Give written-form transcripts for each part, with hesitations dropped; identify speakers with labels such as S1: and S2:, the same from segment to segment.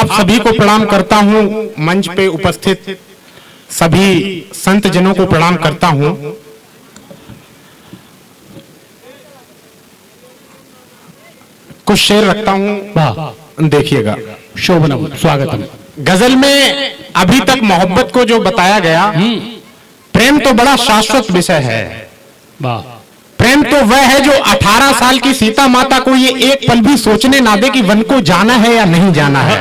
S1: आप सभी को प्रणाम करता हूं। मंच पे उपस्थित सभी संत जनों को प्रणाम करता हूं। कुछ शेर रखता हूं, देखिएगा।
S2: शोभनम, स्वागतम।
S1: गजल में अभी तक मोहब्बत को जो बताया गया, प्रेम तो बड़ा शाश्वत विषय है। प्रेम तो वह है जो 18 साल की सीता माता को ये एक पल भी सोचने ना दे कि वन को जाना है या नहीं जाना है।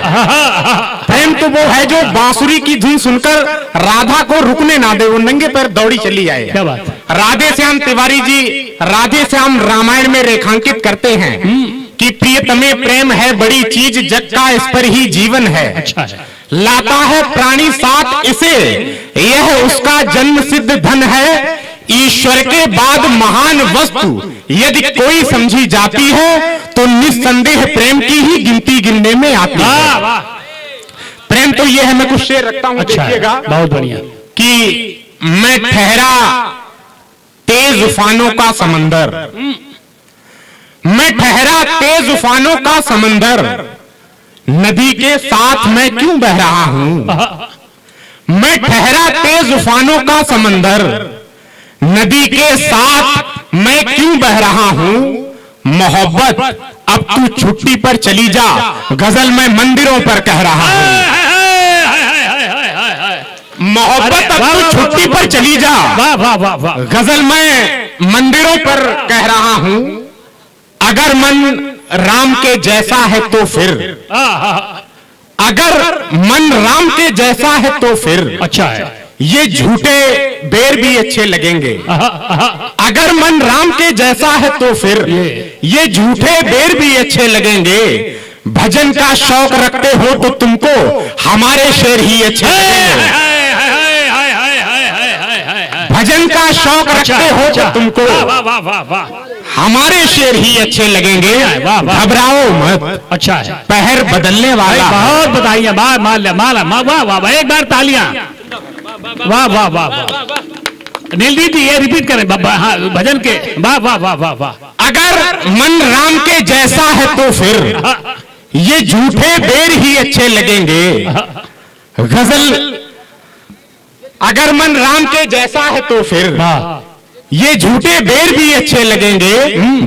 S1: प्रेम तो वो है जो बांसुरी की धुन सुनकर राधा को रुकने ना दे, वो नंगे पैर दौड़ी चली आए।
S2: क्या बात है।
S1: राधे श्याम तिवारी जी राधे श्याम रामायण में रेखांकित करते हैं कि प्रियतमे प्रेम है बड़ी चीज, जग का इस पर ही जीवन है।
S2: अच्छा है।
S1: लाता है प्राणी साथ इसे, यह उसका जन्म सिद्ध धन है। ईश्वर के बाद महान वस्तु यदि कोई समझी जाती है तो निस्संदेह प्रेम की ही गिनती गिनने में आती है। प्रेम तो यह है। मैं कुछ शेर रखता हूं,
S2: अच्छा,
S1: देखिएगा।
S2: बहुत बढ़िया।
S1: कि मैं ठहरा तेज उफानों का समंदर, मैं ठहरा तेज उफानों का समंदर, नदी के साथ मैं क्यों बह रहा हूं। मैं ठहरा तेज उफानों का समंदर, नदी के साथ मैं क्यों बह रहा हूं। मोहब्बत अब तू छुट्टी पर चली जा, गजल मैं मंदिरों पर कह रहा हूं। मोहब्बत अब तू छुट्टी पर चली जा, गजल मैं मंदिरों पर कह रहा हूं। अगर मन राम के जैसा है तो फिर, अगर मन राम के जैसा है तो फिर,
S2: अच्छा है,
S1: ये झूठे बेर भी अच्छे लगेंगे। अगर मन राम के जैसा है तो फिर ये झूठे बेर भी अच्छे लगेंगे। भजन का शौक रखते हो तो तुमको हमारे शेर ही अच्छे लगेंगे। भजन का शौक रखते हो तो तुमको हमारे शेर ही अच्छे लगेंगे। घबराओ मत,
S2: अच्छा है।
S1: पहर बदलने वाला।
S2: बहुत बधाइयां, माला माला, वाह वाह, एक बार तालियां। वाह वाह वाह वाह। नीलदी जी ये रिपीट करें भजन के। वाह वाह वाह वाह वाह।
S1: अगर मन राम के जैसा है तो फिर ये झूठे बेर ही अच्छे लगेंगे। गजल अगर मन राम के जैसा है तो फिर ये झूठे बेर भी अच्छे लगेंगे।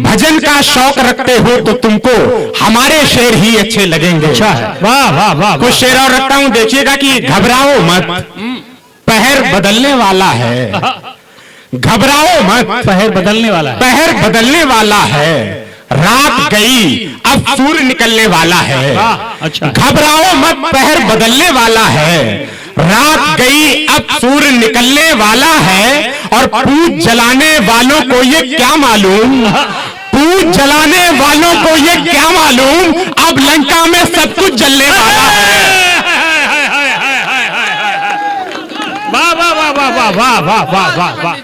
S1: भजन का शौक रखते हो तो तुमको हमारे शेर ही अच्छे लगेंगे।
S2: अच्छा है। वाह वाह वाह।
S1: कुछ शेर और रखता हूं, देखिएगा कि घबराओ मत, पहर बदलने वाला है। घबराओ मत,
S2: पहर बदलने वाला है।
S1: पहर बदलने वाला है। रात गई अब सूर्य निकलने वाला है।
S2: अच्छा।
S1: घबराओ मत, पहर बदलने वाला है। रात गई अब सूर्य निकलने वाला है। और पूछ जलाने वालों को ये क्या मालूम, पूछ जलाने वालों को ये क्या मालूम, अब लंका में सब कुछ जलने वाला है।
S2: वाह वाह वाह वाह वाह वाह वाह वाह वाह वाह।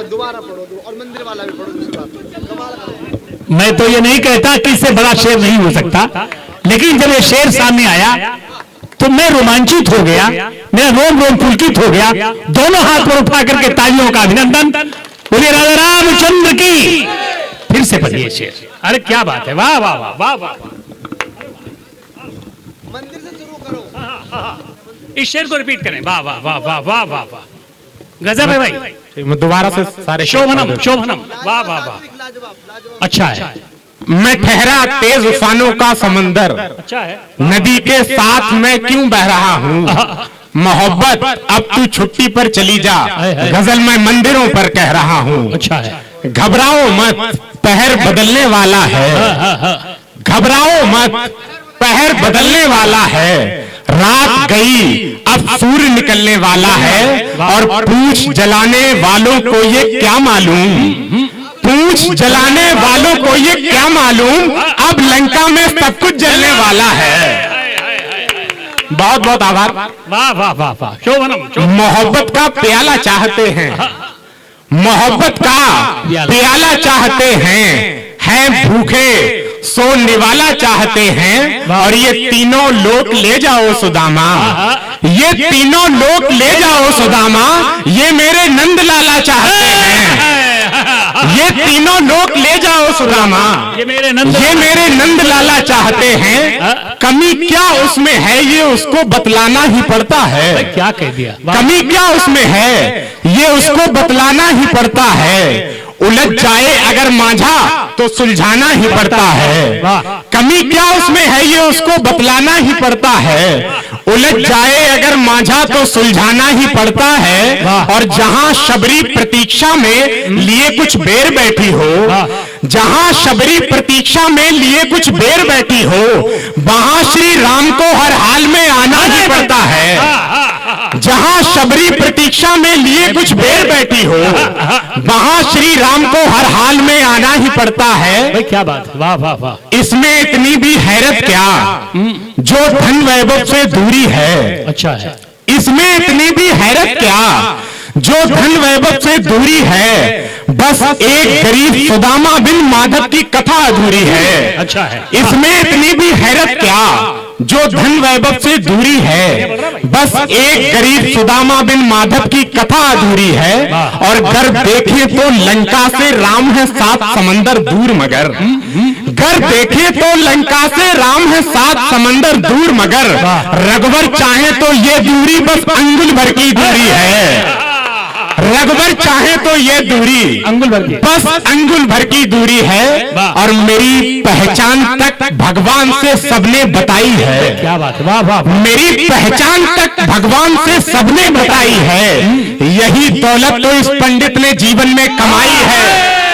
S3: दोबारा पढ़ो और मंदिर वाला भी पढ़ो दूसरी बात।
S2: मैं तो ये नहीं कहता कि इससे बड़ा शेर नहीं हो सकता, लेकिन जब ये शेर सामने आया तो मैं रोमांचित हो गया, मेरा रोम रोम पुलकित हो गया। दोनों हाथ पर उठा करके तालियों का अभिनंदन। बोलिए राजा रामचंद्र की। फिर से पढ़िए शेर। अरे क्या बात है, वाह वाह वाह वाह वाह।
S3: मंदिर से शुरू करो।
S2: इस शेर को रिपीट करें। वाह वाह वाह वाह वाह वाह वाह। गजब है भाई।
S1: मैं दोबारा से सारे
S2: शोभनम शोभनम, वाह वाह वाह। अच्छा है।
S1: मैं ठहरा तेज उफानों का समंदर,
S2: अच्छा है।
S1: नदी के साथ मैं क्यों बह रहा हूँ। मोहब्बत अब तू छुट्टी पर चली जा, गजल मैं मंदिरों पर कह रहा हूँ।
S2: अच्छा है।
S1: घबराओ मत, पहर बदलने वाला है। घबराओ मत, पहर बदलने वाला है। रात गई अब सूर्य निकलने वाला है। और पूछ जलाने वालों को ये क्या मालूम, पूछ जलाने वालों को ये क्या मालूम, अब लंका में सब कुछ जलने वाला है। बहुत बहुत आभार।
S2: वाह वाह वाह वाह। शोभनम।
S1: मोहब्बत का प्याला चाहते हैं, मोहब्बत का प्याला चाहते हैं भूखे सो निवाला चाहते हैं। और ये तीनों लोक ले जाओ सुदामा, ये तीनों लोक ले जाओ सुदामा, ये मेरे नंद लाला चाहते हैं। ये तीनों लोग ले जाओ सुदामा,
S2: ये मेरे
S1: नंद लाला चाहते हैं, कमी क्या उसमें है ये उसको बतलाना ही पड़ता है।
S2: क्या कह दिया,
S1: कमी क्या उसमें है ये उसको बतलाना ही पड़ता है। उलझ जाए अगर माझा तो सुलझाना ही पड़ता है। कमी क्या उसमें है ये उसको बतलाना ही पड़ता है। उलझ जाए अगर माझा तो सुलझाना ही पड़ता है। और जहां शबरी प्रतीक्षा में लिए कुछ बेर बैठी हो, जहां शबरी प्रतीक्षा में लिए कुछ बेर बैठी हो, वहां श्री राम को हर हाल में आना ही पड़ता है। जहां शबरी प्रतीक्षा में लिए कुछ बेर बैठी हो, वहां श्री राम को हर हाल में आना ही पड़ता है।
S2: भाई क्या बात, वाह वाह वाह।
S1: इसमें इतनी भी हैरत क्या जो धन वैभव से दूरी है।
S2: अच्छा है।
S1: इसमें इतनी भी हैरत क्या जो धन वैभव से दूरी है। बस एक गरीब सुदामा बिन माधव की कथा अधूरी है।
S2: अच्छा है।
S1: इसमें इतनी भी हैरत क्या जो धन वैभव से दूरी है। बस एक गरीब सुदामा बिन माधव की कथा अधूरी है। और घर देखे तो लंका से राम है 7 समंदर दूर मगर, घर देखे तो लंका से राम है 7 समंदर दूर मगर, रघुवर चाहे तो ये दूरी बस अंगुल भर की दूरी है। रघुवर चाहे तो ये दूरी
S2: अंगुल भर की,
S1: बस अंगुल भर की दूरी है। और मेरी पहचान तक भगवान से सबने बताई है।
S2: क्या बात, वाह वाह।
S1: मेरी पहचान तक भगवान से सबने बताई है। यही दौलत तो इस पंडित ने जीवन में कमाई है।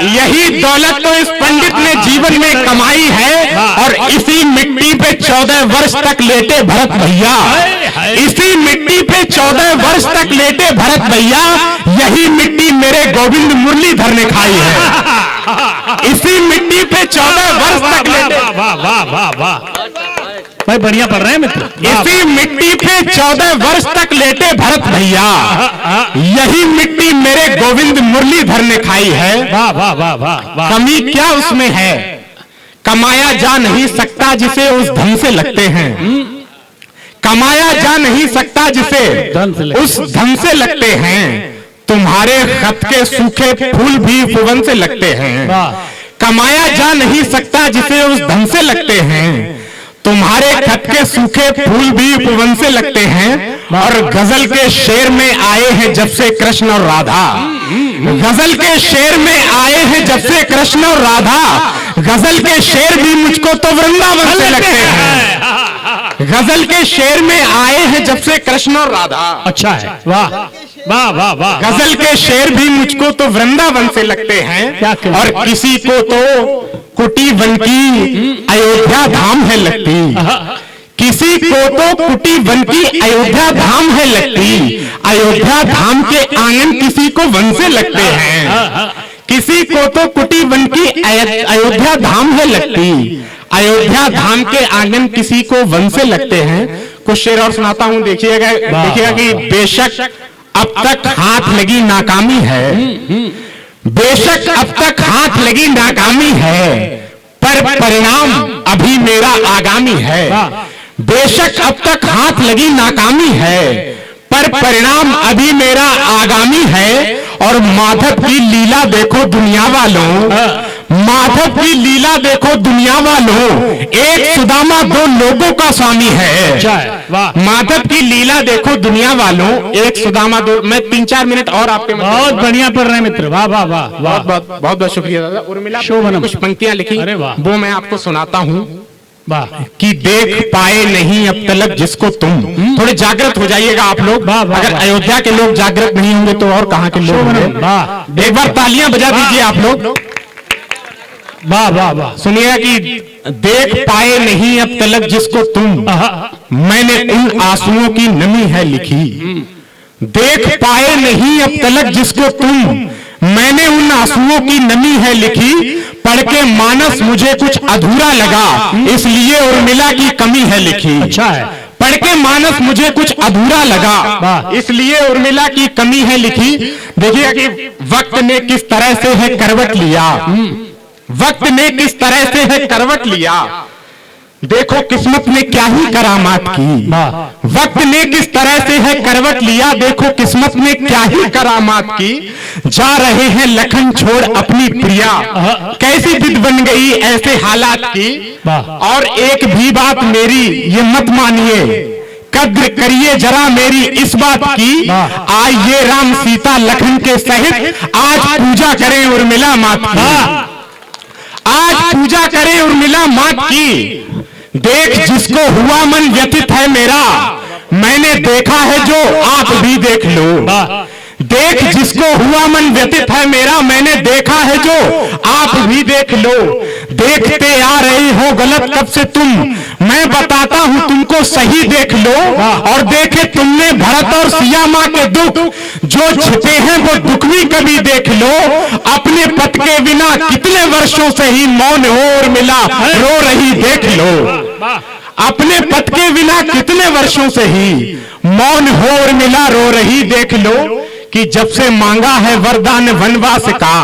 S1: यही दौलत तो इस पंडित ने जीवन में कमाई है। और इसी मिट्टी पे 14 वर्ष तक लेटे भरत भैया, इसी मिट्टी पे 14 वर्ष तक लेटे भरत भैया, यही मिट्टी मेरे गोविंद मुरलीधर ने खाई है। इसी मिट्टी पे 14 वर्ष तक लेटे,
S2: वाह वाह वाह वाह। भाई बढ़िया पढ़ रहे हैं मित्र।
S1: इसी मिट्टी पे 14 वर्ष तक लेटे भरत भैया, यही मिट्टी मेरे गोविंद मुरलीधर ने खाई है।
S2: वाह वाह वाह वाह।
S1: कमी क्या उसमें है कमाया जा नहीं सकता जिसे उस धन से लगते हैं। कमाया जा नहीं सकता जिसे उस धन से लगते हैं। तुम्हारे खत के सूखे फूल भी भुवन से लगते हैं। कमाया जा नहीं सकता जिसे उस धन से लगते हैं। तुम्हारे खत के सूखे फूल भी भुवन से लगते हैं। और गजल के शेर में आए हैं जब से कृष्ण और राधा, गजल के शेर में आए हैं जब से कृष्ण और राधा, गजल के शेर भी मुझको तो वृंदावन से लगते हैं। गजल के शेर में आए हैं जब से कृष्ण और राधा।
S2: अच्छा है, वाह वाह वाह वाह।
S1: गजल के शेर भी मुझको तो वृंदावन से लगते हैं। और किसी को तो कुटी वन की अयोध्या धाम है लगती, किसी को तो कुटी वन की अयोध्या धाम है लगती। अयोध्या धाम के आंगन किसी को वन से लगते हैं। किसी को तो कुटी वन की अयोध्या धाम है लगती। अयोध्या धाम के आंगन किसी को वन से लगते हैं। कुछ शेर और सुनाता हूं, देखिएगा कि बेशक अब तक हाथ लगी नाकामी है, बेशक अब तक हाथ लगी नाकामी है, पर परिणाम अभी मेरा आगामी है। बेशक अब तक हाथ लगी नाकामी है, पर परिणाम अभी मेरा आगामी है। और माधव की लीला देखो दुनिया वालों, माधव की लीला देखो दुनिया वालों, एक सुदामा 2 लोगों का स्वामी है। माधव की लीला देखो दुनिया वालों, एक सुदामा 2। मैं 3-4 मिनट और आपके
S2: बहुत बढ़िया पढ़ रहे हैं मित्र, वाह वाह वाह।
S1: बहुत बहुत शुक्रिया दादा। उर्मिला कुछ पंक्तियां लिखी, वो मैं आपको सुनाता हूँ। कि देख पाए नहीं अब तलक जिसको तुम। थोड़े जागृत हो जाइएगा आप लोग। अगर अयोध्या के लोग जागृत नहीं होंगे तो और कहां के लोग होंगे। एक बार तालियां बजा दीजिए आप लोग।
S2: वाह वाह वाह।
S1: सुनिएगा कि देख पाए नहीं अब तलक जिसको तुम, मैंने उन आंसुओं की नमी है लिखी। देख पाए नहीं अब तलक जिसको तुम, मैंने उन आंसुओं की नमी है लिखी। पढ़ के मानस मुझे कुछ अधूरा लगा, इसलिए उर्मिला की कमी है लिखी।
S2: अच्छा है।
S1: पढ़ के मानस मुझे कुछ अधूरा लगा, इसलिए उर्मिला की कमी है लिखी। देखिए कि वक्त ने किस तरह से है करवट लिया, वक्त ने किस तरह से है करवट लिया। देखो किस्मत ने क्या ही करामात की, वक्त ने किस तरह से है करवट लिया, देखो किस्मत ने क्या ही करामात की। जा रहे हैं लखन छोड़ अपनी प्रिया, कैसी जिद बन गई ऐसे हालात की। और एक भी बात मेरी ये मत मानिए, कद्र करिए जरा मेरी इस बात की। आइए राम सीता लखन के सहित आज पूजा करें उर्मिला मात की, आज पूजा करें उर्मिला मात की। देख जिसको हुआ मन व्यथित है मेरा, मैंने देखा है जो आप भी देख लो। देख जिसको हुआ मन व्यथित है मेरा, मैंने देखा है जो आप भी देख लो। देखते आ रहे हो गलत कब से तुम, मैं बताता हूं तुमको सही देख लो। और देखे तुमने भरत और सिया मां के दुख, जो छिपे हैं वो दुख भी कभी देख लो। अपने पति के बिना कितने वर्षों से ही मौन हो उर्मिला रो रही देख लो। अपने पति के बिना कितने वर्षों से ही मौन हो उर्मिला रो रही देख लो। कि जब से मांगा है वरदान वनवास का,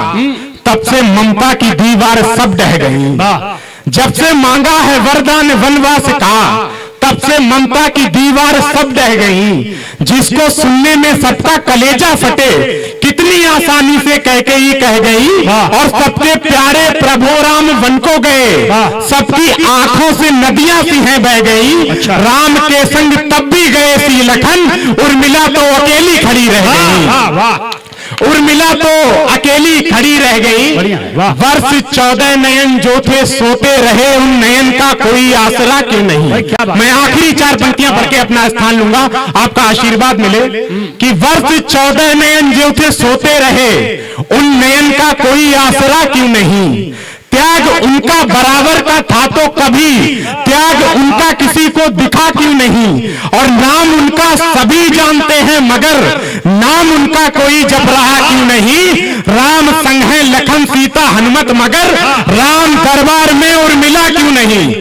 S1: तब से ममता की दीवार सब ढह गई। जब से मांगा है वरदान वनवास का, तब से ममता की दीवार सब ढह गई। जिसको सुनने में सबका कलेजा फटे, कितनी आसानी से कैकेयी कह गई। और सबके प्यारे प्रभु राम वन को गए, सबकी आंखों से नदियां सी हैं बह गई। राम के संग तब भी गए सी लखन, उर्मिला तो अकेली खड़ी रह गई। उर्मिला तो अकेली खड़ी रह गई। वर्ष 14 नयन जो थे सोते रहे, उन नयन का कोई आसरा क्यों नहीं। मैं आखिरी 4 पंक्तियां पढ़ के अपना स्थान लूंगा, आपका आशीर्वाद मिले। कि वर्ष 14 नयन जो थे सोते रहे, उन नयन का कोई आसरा क्यों नहीं। त्याग उनका बराबर का था तो कभी, त्याग उनका किसी को दिखा क्यों नहीं। और नाम उनका सभी जानते हैं, मगर नाम उनका कोई जप रहा क्यों नहीं। राम संग है लखन सीता हनुमत, मगर राम दरबार में उर्मिला क्यों नहीं।